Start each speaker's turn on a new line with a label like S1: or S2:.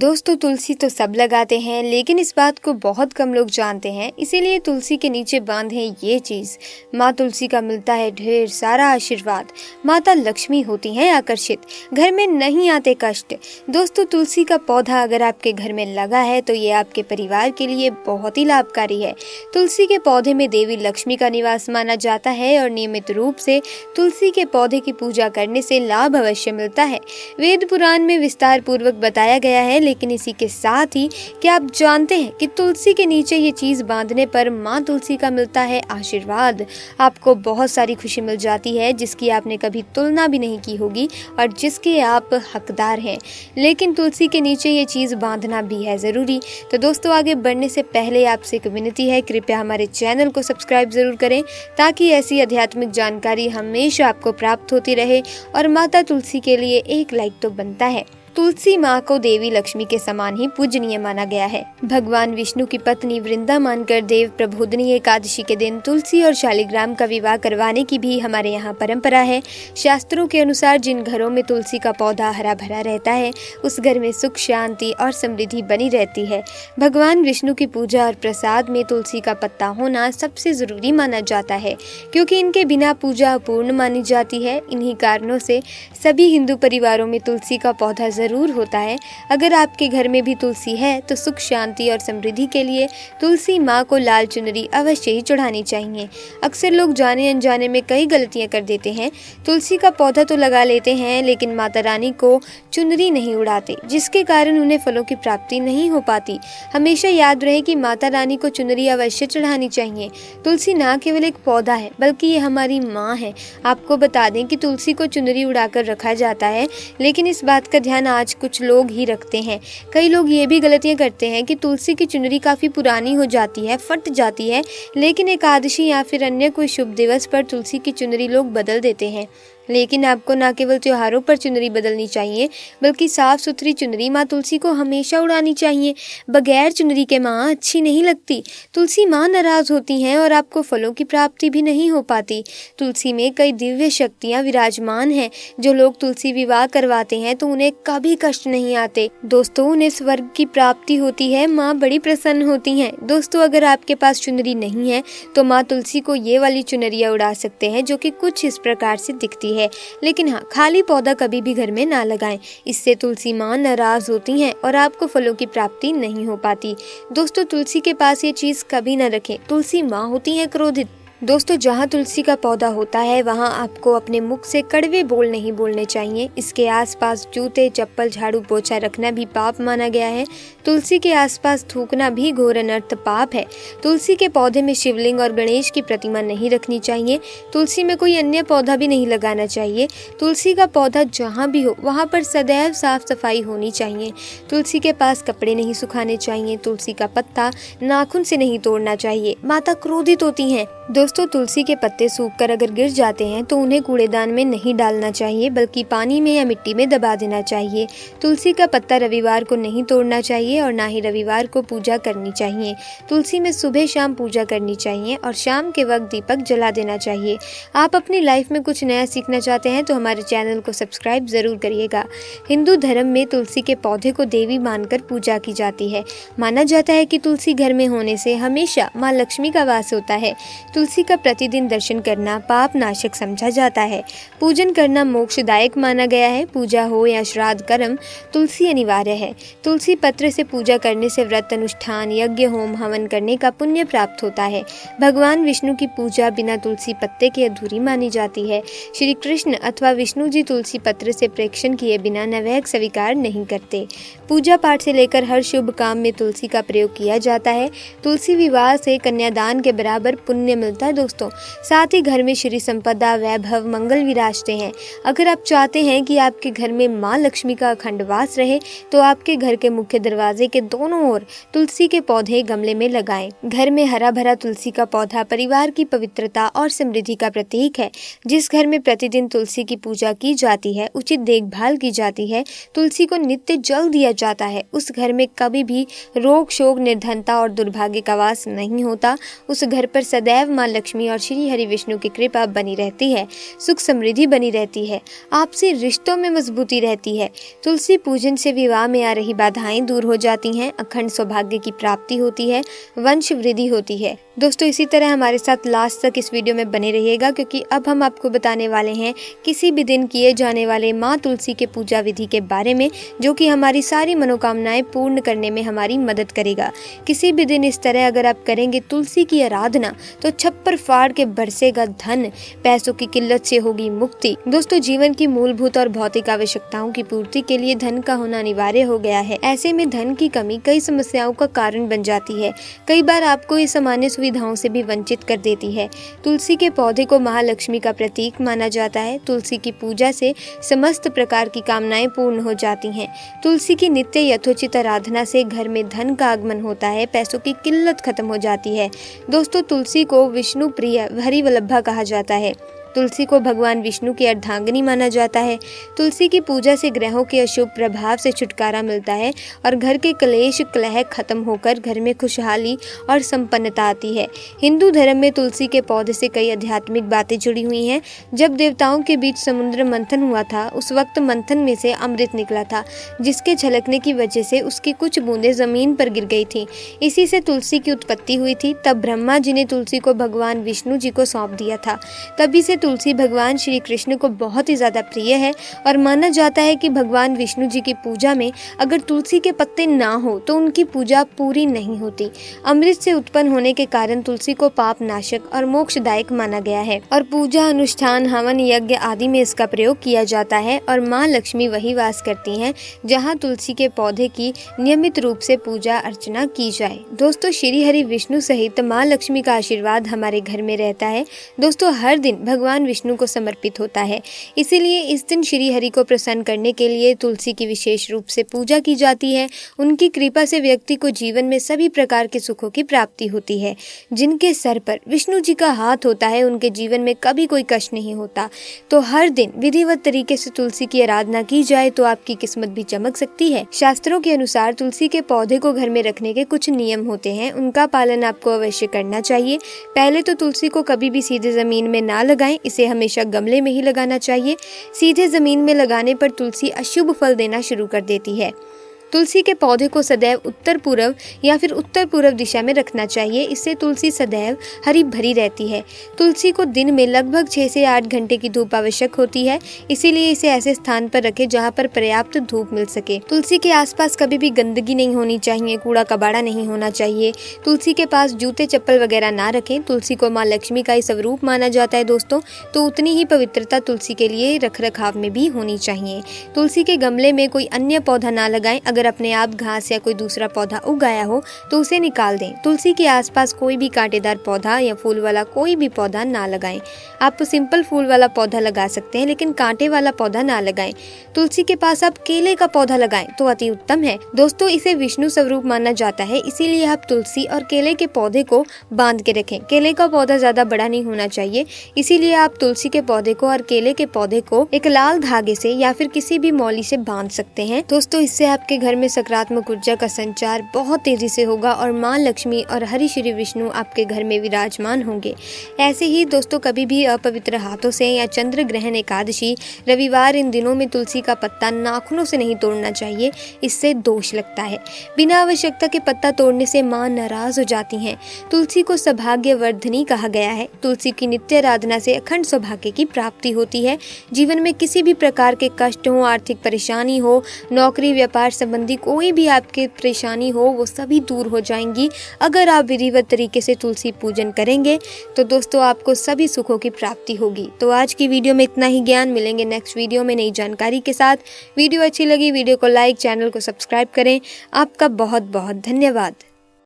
S1: दोस्तों तुलसी तो सब लगाते हैं, लेकिन इस बात को बहुत कम लोग जानते हैं। इसीलिए तुलसी के नीचे बांधें ये चीज। माँ तुलसी का मिलता है ढेर सारा आशीर्वाद। माता लक्ष्मी होती हैं आकर्षित, घर में नहीं आते कष्ट। दोस्तों तुलसी का पौधा अगर आपके घर में लगा है तो ये आपके परिवार के लिए बहुत ही लाभकारी है। तुलसी के पौधे में देवी लक्ष्मी का निवास माना जाता है और नियमित रूप से तुलसी के पौधे की पूजा करने से लाभ अवश्य मिलता है। वेद पुराण में विस्तार पूर्वक बताया गया है। लेकिन इसी के साथ ही क्या आप जानते हैं कि तुलसी के नीचे ये चीज बांधने पर माँ तुलसी का मिलता है आशीर्वाद। आपको बहुत सारी खुशी मिल जाती है जिसकी आपने कभी तुलना भी नहीं की होगी और जिसके आप हकदार हैं। लेकिन तुलसी के नीचे ये चीज बांधना भी है जरूरी। तो दोस्तों आगे बढ़ने से पहले आपसे एक विनती है, कृपया हमारे चैनल को सब्सक्राइब जरूर करें ताकि ऐसी आध्यात्मिक जानकारी हमेशा आपको प्राप्त होती रहे। और माता तुलसी के लिए एक लाइक तो बनता है। तुलसी माँ को देवी लक्ष्मी के समान ही पूजनीय माना गया है। भगवान विष्णु की पत्नी वृंदा मानकर देव प्रबोधनी एकादशी के दिन तुलसी और शालिग्राम का विवाह करवाने की भी हमारे यहाँ परंपरा है। शास्त्रों के अनुसार जिन घरों में तुलसी का पौधा हरा भरा रहता है उस घर में सुख शांति और समृद्धि बनी रहती है। भगवान विष्णु की पूजा और प्रसाद में तुलसी का पत्ता होना सबसे जरूरी माना जाता है, क्योंकि इनके बिना पूजा अपूर्ण मानी जाती है। इन्हीं कारणों से सभी हिंदू परिवारों में तुलसी का पौधा जरूर होता है। अगर आपके घर में भी तुलसी है तो सुख शांति और समृद्धि के लिए तुलसी माँ को लाल चुनरी अवश्य ही चढ़ानी चाहिए। अक्सर लोग जाने अनजाने में कई गलतियां कर देते हैं। तुलसी का पौधा तो लगा लेते हैं लेकिन माता रानी को चुनरी नहीं उड़ाते, जिसके कारण उन्हें फलों की प्राप्ति नहीं हो पाती। हमेशा याद रहे कि माता रानी को चुनरी अवश्य चढ़ानी चाहिए। तुलसी न केवल एक पौधा है बल्कि ये हमारी माँ है। आपको बता दें कि तुलसी को चुनरी उड़ाकर रखा जाता है, लेकिन इस बात का ध्यान आज कुछ लोग ही रखते हैं। कई लोग ये भी गलतियां करते हैं कि तुलसी की चुनरी काफी पुरानी हो जाती है, फट जाती है, लेकिन एकादशी या फिर अन्य कोई शुभ दिवस पर तुलसी की चुनरी लोग बदल देते हैं। लेकिन आपको न केवल त्योहारों पर चुनरी बदलनी चाहिए बल्कि साफ सुथरी चुनरी माँ तुलसी को हमेशा उड़ानी चाहिए। बगैर चुनरी के माँ अच्छी नहीं लगती। तुलसी माँ नाराज होती हैं और आपको फलों की प्राप्ति भी नहीं हो पाती। तुलसी में कई दिव्य शक्तियाँ विराजमान हैं। जो लोग तुलसी विवाह करवाते हैं तो उन्हें कभी कष्ट नहीं आते। दोस्तों उन्हें स्वर्ग की प्राप्ति होती है। माँ बड़ी प्रसन्न होती हैं। दोस्तों अगर आपके पास चुनरी नहीं है तो माँ तुलसी को ये वाली चुनरिया उड़ा सकते हैं जो कि कुछ इस प्रकार से दिखती है। लेकिन हाँ, खाली पौधा कभी भी घर में ना लगाएं। इससे तुलसी माँ नाराज होती हैं और आपको फलों की प्राप्ति नहीं हो पाती। दोस्तों तुलसी के पास ये चीज कभी ना रखें। तुलसी माँ होती हैं क्रोधित। दोस्तों जहाँ तुलसी का पौधा होता है वहाँ आपको अपने मुख से कड़वे बोल नहीं बोलने चाहिए। इसके आसपास जूते चप्पल झाड़ू पोछा रखना भी पाप माना गया है। तुलसी के आसपास थूकना भी घोर अनर्थ पाप है। तुलसी के पौधे में शिवलिंग और गणेश की प्रतिमा नहीं रखनी चाहिए। तुलसी में कोई अन्य पौधा भी नहीं लगाना चाहिए। तुलसी का पौधा जहाँ भी हो वहाँ पर सदैव साफ सफाई होनी चाहिए। तुलसी के पास कपड़े नहीं सुखाने चाहिए। तुलसी का पत्ता नाखून से नहीं तोड़ना चाहिए, माता क्रोधित होती हैं। दोस्तों तुलसी के पत्ते सूखकर अगर गिर जाते हैं तो उन्हें कूड़ेदान में नहीं डालना चाहिए बल्कि पानी में या मिट्टी में दबा देना चाहिए। तुलसी का पत्ता रविवार को नहीं तोड़ना चाहिए और ना ही रविवार को पूजा करनी चाहिए। तुलसी में सुबह शाम पूजा करनी चाहिए और शाम के वक्त दीपक जला देना चाहिए। आप अपनी लाइफ में कुछ नया सीखना चाहते हैं तो हमारे चैनल को सब्सक्राइब जरूर करिएगा। हिंदू धर्म में तुलसी के पौधे को देवी मानकर पूजा की जाती है। माना जाता है कि तुलसी घर में होने से हमेशा माँ लक्ष्मी का वास होता है। तुलसी का प्रतिदिन दर्शन करना पाप नाशक समझा जाता है। पूजन करना मोक्षदायक माना गया है। पूजा हो या श्राद्ध कर्म तुलसी अनिवार्य है। तुलसी पत्र से पूजा करने से व्रत अनुष्ठान यज्ञ होम हवन करने का पुण्य प्राप्त होता है। भगवान विष्णु की पूजा बिना तुलसी पत्ते के अधूरी मानी जाती है। श्री कृष्ण अथवा विष्णु जी तुलसी पत्र से प्रेक्षण किए बिना नैवेद्य स्वीकार नहीं करते। पूजा पाठ से लेकर हर शुभ काम में तुलसी का प्रयोग किया जाता है। तुलसी विवाह से कन्यादान के बराबर पुण्य मिलता है। दोस्तों साथ ही घर में श्री संपदा वैभव मंगल विराजते हैं। अगर आप चाहते हैं कि आपके घर में माँ लक्ष्मी का अखंड वास रहे तो आपके घर के मुख्य दरवाजे के दोनों ओर तुलसी के पौधे गमले में लगाएं। घर में हरा भरा तुलसी का पौधा परिवार की पवित्रता और समृद्धि का प्रतीक है। जिस घर में प्रतिदिन तुलसी की पूजा की जाती है, उचित देखभाल की जाती है, तुलसी को नित्य जल दिया जाता है, उस घर में कभी भी रोग शोक निर्धनता और दुर्भाग्य का वास नहीं होता। उस घर पर सदैव माँ लक्ष्मी और श्री हरि विष्णु की कृपा बनी रहती है, सुख समृद्धि बनी रहती है, आपसी रिश्तों में मजबूती रहती है। तुलसी पूजन से विवाह में आ रही बाधाएं दूर हो जाती हैं, अखंड सौभाग्य की प्राप्ति होती है, वंश वृद्धि होती है। दोस्तों इसी तरह हमारे साथ लास्ट तक इस वीडियो में बने रहिएगा, क्योंकि अब हम आपको बताने वाले हैं किसी भी दिन किए जाने वाले माँ तुलसी के पूजा विधि के बारे में, जो कि हमारी सारी मनोकामनाएं पूर्ण करने में हमारी मदद करेगा। किसी भी दिन इस तरह अगर आप करेंगे तुलसी की आराधना, तो छप्पर फाड़ के बरसेगा धन, पैसों की किल्लत से होगी मुक्ति। दोस्तों जीवन की मूलभूत और भौतिक आवश्यकताओं की पूर्ति के लिए धन का होना अनिवार्य हो गया है। ऐसे में धन की कमी कई समस्याओं का कारण बन जाती है, कई बार आपको ये सामान्य सुविधाओं से भी वंचित कर देती है। तुलसी के पौधे को महालक्ष्मी का प्रतीक माना जाता है। तुलसी की पूजा से समस्त प्रकार की कामनाएं पूर्ण हो जाती हैं। तुलसी की नित्य यथोचित आराधना से घर में धन का आगमन होता है, पैसों की किल्लत खत्म हो जाती है। दोस्तों तुलसी को विष्णु प्रिय हरिवल्लभा कहा जाता है। तुलसी को भगवान विष्णु की अर्धांगिनी माना जाता है। तुलसी की पूजा से ग्रहों के अशुभ प्रभाव से छुटकारा मिलता है और घर के क्लेश कलह खत्म होकर घर में खुशहाली और संपन्नता आती है। हिंदू धर्म में तुलसी के पौधे से कई आध्यात्मिक बातें जुड़ी हुई हैं। जब देवताओं के बीच समुद्र मंथन हुआ था, उस वक्त मंथन में से अमृत निकला था, जिसके छलकने की वजह से उसकी कुछ बूंदें जमीन पर गिर गई थी। इसी से तुलसी की उत्पत्ति हुई थी। तब ब्रह्मा जी ने तुलसी को भगवान विष्णु जी को सौंप दिया था। तभी से तुलसी भगवान श्री कृष्ण को बहुत ही ज्यादा प्रिय है और माना जाता है कि भगवान विष्णु जी की पूजा में अगर तुलसी के पत्ते ना हो तो उनकी पूजा पूरी नहीं होती। अमृत से उत्पन्न होने के कारण तुलसी को पाप नाशक और मोक्षदायक माना गया है और पूजा अनुष्ठान हवन यज्ञ आदि में इसका प्रयोग किया जाता है। और माँ लक्ष्मी वही वास करती हैं जहाँ तुलसी के पौधे की नियमित रूप से पूजा अर्चना की जाए। दोस्तों श्री हरि विष्णु सहित माँ लक्ष्मी का आशीर्वाद हमारे घर में रहता है। दोस्तों हर दिन भगवान विष्णु को समर्पित होता है, इसीलिए इस दिन श्री हरि को प्रसन्न करने के लिए तुलसी की विशेष रूप से पूजा की जाती है। उनकी कृपा से व्यक्ति को जीवन में सभी प्रकार के सुखों की प्राप्ति होती है। जिनके सर पर विष्णु जी का हाथ होता है उनके जीवन में कभी कोई कष्ट नहीं होता। तो हर दिन विधिवत तरीके से तुलसी की आराधना की जाए तो आपकी किस्मत भी चमक सकती है। शास्त्रों के अनुसार तुलसी के पौधे को घर में रखने के कुछ नियम होते हैं, उनका पालन आपको अवश्य करना चाहिए। पहले तो तुलसी को कभी भी सीधे जमीन में ना लगाएं, इसे हमेशा गमले में ही लगाना चाहिए। सीधे जमीन में लगाने पर तुलसी अशुभ फल देना शुरू कर देती है। तुलसी के पौधे को सदैव उत्तर पूर्व या फिर उत्तर पूर्व दिशा में रखना चाहिए, इससे तुलसी सदैव हरी भरी रहती है। तुलसी को दिन में लगभग 6 से 8 घंटे की धूप आवश्यक होती है, इसीलिए इसे ऐसे स्थान पर रखें जहां पर पर्याप्त धूप मिल सके। तुलसी के आसपास कभी भी गंदगी नहीं होनी चाहिए, कूड़ा कबाड़ा नहीं होना चाहिए। तुलसी के पास जूते चप्पल वगैरह ना रखें। तुलसी को माँ लक्ष्मी का ही स्वरूप माना जाता है दोस्तों, तो उतनी ही पवित्रता तुलसी के लिए रख रखाव में भी होनी चाहिए। तुलसी के गमले में कोई अन्य पौधा ना लगाएं। अगर अपने आप घास या कोई दूसरा पौधा उगाया हो तो उसे निकाल दें। तुलसी के आसपास कोई भी कांटेदार पौधा या फूल वाला कोई भी पौधा ना लगाएं। आप सिंपल फूल वाला पौधा लगा सकते हैं, लेकिन कांटे वाला पौधा ना लगाएं। तुलसी के पास आप केले का पौधा लगाएं तो अति उत्तम है। दोस्तों इसे विष्णु स्वरूप माना जाता है, इसीलिए आप तुलसी और केले के पौधे को बांध के रखें। केले का पौधा ज्यादा बड़ा नहीं होना चाहिए, इसीलिए आप तुलसी के पौधे को और केले के पौधे को एक लाल धागे से या फिर किसी भी मौली से बांध सकते हैं। दोस्तों इससे आपके घर में सकारात्मक ऊर्जा का संचार बहुत तेजी से होगा और माँ लक्ष्मी और हरि श्री विष्णु आपके घर में विराजमान होंगे। ऐसे ही दोस्तों कभी भी अपवित्र हाथों से या चंद्र ग्रहण, एकादशी, रविवार, इन दिनों में तुलसी का पत्ता नाखूनों से नहीं तोड़ना चाहिए, इससे दोष लगता है। बिना आवश्यकता के पत्ता तोड़ने से माँ नाराज हो जाती हैं। तुलसी को सौभाग्यवर्धनी कहा गया है। तुलसी की नित्य आराधना से अखंड सौभाग्य की प्राप्ति होती है। जीवन में किसी भी प्रकार के कष्ट हो, आर्थिक परेशानी हो, नौकरी व्यापार संबंधी कोई भी आपके परेशानी हो, वो सभी दूर हो जाएंगी अगर आप विधिवत तरीके से तुलसी पूजन करेंगे। तो दोस्तों आपको सभी सुखों की प्राप्ति होगी। तो आज की वीडियो में इतना ही ज्ञान। मिलेंगे नेक्स्ट वीडियो में नई जानकारी के साथ। वीडियो अच्छी लगी वीडियो को लाइक, चैनल को सब्सक्राइब करें। आपका बहुत बहुत धन्यवाद।